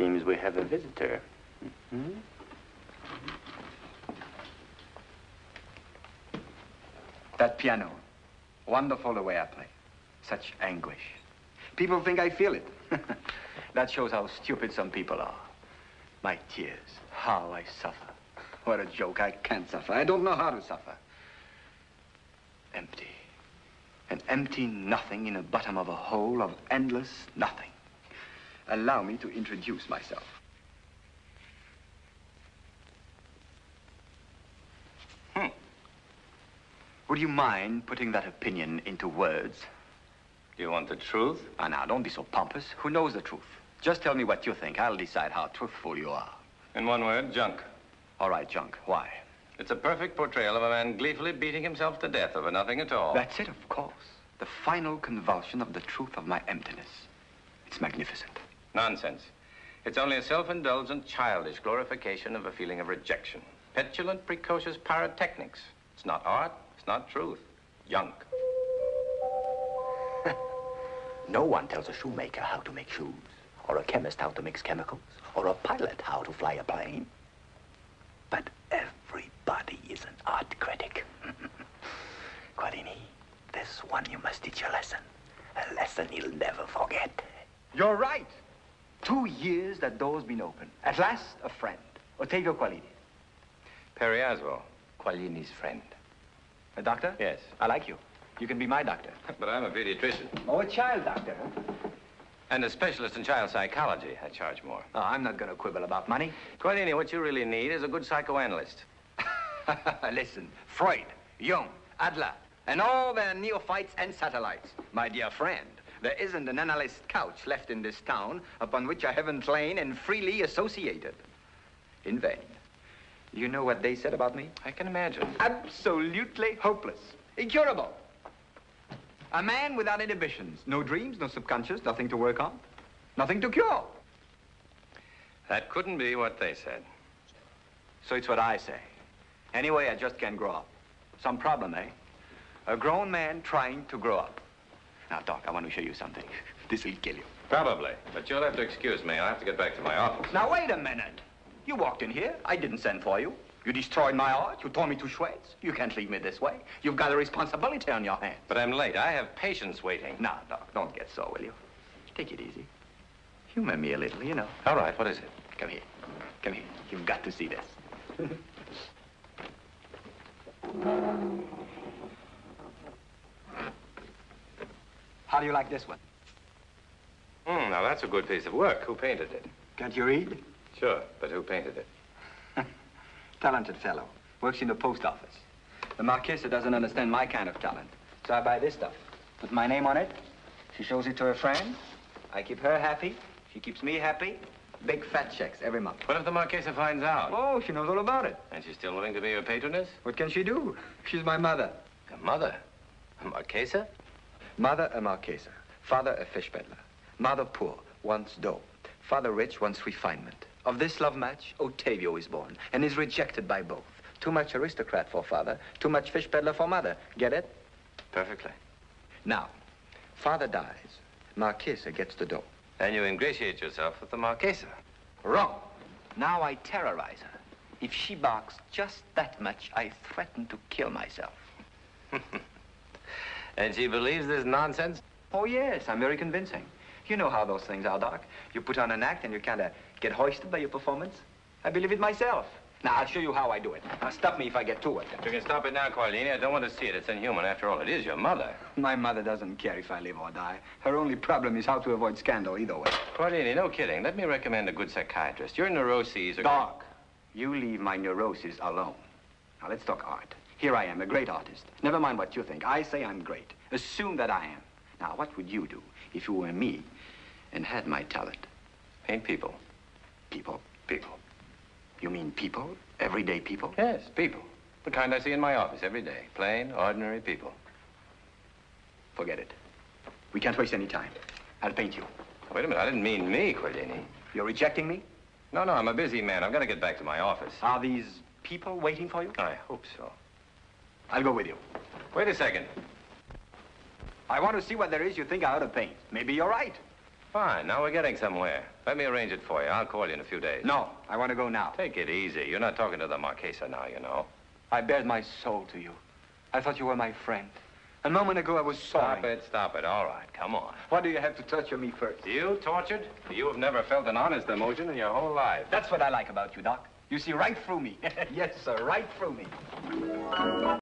seems we have a visitor. Mm-hmm. That piano. Wonderful the way I play. Such anguish. People think I feel it. That shows how stupid some people are. My tears. How I suffer. What a joke. I can't suffer. I don't know how to suffer. Empty. An empty nothing in the bottom of a hole of endless nothing. Allow me to introduce myself. Would you mind putting that opinion into words? Do you want the truth? Ah, now, don't be so pompous. Who knows the truth? Just tell me what you think. I'll decide how truthful you are. In one word, junk. All right, junk. Why? It's a perfect portrayal of a man gleefully beating himself to death over nothing at all. That's it, of course. The final convulsion of the truth of my emptiness. It's magnificent. Nonsense. It's only a self-indulgent, childish glorification of a feeling of rejection. Petulant, precocious pyrotechnics. It's not art. It's not truth. Junk. No one tells a shoemaker how to make shoes, or a chemist how to mix chemicals, or a pilot how to fly a plane. But everybody is an art critic. Quaglini, this one you must teach a lesson he'll never forget. You're right. 2 years that door's been open. At last, a friend. Octavio Quaglini. Perry Aswell, Quaglini's friend. A doctor? Yes. I like you. You can be my doctor. But I'm a pediatrician. Oh, a child doctor, huh? And a specialist in child psychology. I charge more. Oh, I'm not going to quibble about money. Quaglini, what you really need is a good psychoanalyst. Listen, Freud, Jung, Adler, and all their neophytes and satellites. My dear friend, there isn't an analyst couch left in this town upon which I haven't lain and freely associated. In vain. You know what they said about me? I can imagine. Absolutely hopeless. Incurable. A man without inhibitions. No dreams, no subconscious, nothing to work on. Nothing to cure. That couldn't be what they said. So it's what I say. Anyway, I just can't grow up. Some problem, eh? A grown man trying to grow up. Now, Doc, I want to show you something. This will kill you. Probably. But you'll have to excuse me. I'll have to get back to my office. Now, wait a minute. You walked in here. I didn't send for you. You destroyed my art. You tore me to shreds. You can't leave me this way. You've got a responsibility on your hands. But I'm late. I have patients waiting. Now, Doc, don't get so, will you? Take it easy. Humor me a little, you know. All right. What is it? Come here. Come here. You've got to see this. How do you like this one? Now that's a good piece of work. Who painted it? Can't you read? Sure, but who painted it? Talented fellow. Works in the post office. The Marquesa doesn't understand my kind of talent. So I buy this stuff. Put my name on it. She shows it to her friend. I keep her happy. She keeps me happy. Big fat checks every month. What if the Marquesa finds out? Oh, she knows all about it. And she's still willing to be your patroness? What can she do? She's my mother. Your mother? A Marquesa? Mother, a Marquesa. Father, a fish peddler. Mother poor, wants dough. Father rich, wants refinement. Of this love match, Octavio is born and is rejected by both. Too much aristocrat for father, too much fish peddler for mother. Get it? Perfectly. Now, father dies. Marquesa gets the dough. And you ingratiate yourself with the Marquesa. Wrong. Now I terrorize her. If she barks just that much, I threaten to kill myself. And she believes this nonsense? Oh, yes, I'm very convincing. You know how those things are, Doc. You put on an act and you kind of get hoisted by your performance. I believe it myself. Now, I'll show you how I do it. Now, stop me if I get too worked up. You can stop it now, Quaglini. I don't want to see it. It's inhuman. After all, it is your mother. My mother doesn't care if I live or die. Her only problem is how to avoid scandal either way. Quaglini, no kidding. Let me recommend a good psychiatrist. Your neuroses are... Doc, you leave my neuroses alone. Now, let's talk art. Here I am, a great artist. Never mind what you think. I say I'm great. Assume that I am. Now, what would you do if you were me and had my talent? Paint people. People? People. You mean people? Everyday people? Yes, people. The kind I see in my office every day. Plain, ordinary people. Forget it. We can't waste any time. I'll paint you. Wait a minute. I didn't mean me, Quaglini. You're rejecting me? No, I'm a busy man. I've got to get back to my office. Are these people waiting for you? I hope so. I'll go with you. Wait a second. I want to see what there is you think I ought to paint. Maybe you're right. Fine, now we're getting somewhere. Let me arrange it for you. I'll call you in a few days. No, I want to go now. Take it easy. You're not talking to the Marquesa now, you know. I bared my soul to you. I thought you were my friend. A moment ago, I was sorry. Stop it. All right, come on. Why do you have to torture me first? You tortured? You have never felt an honest emotion in your whole life. That's what I like about you, Doc. You see right through me. Yes, sir, right through me.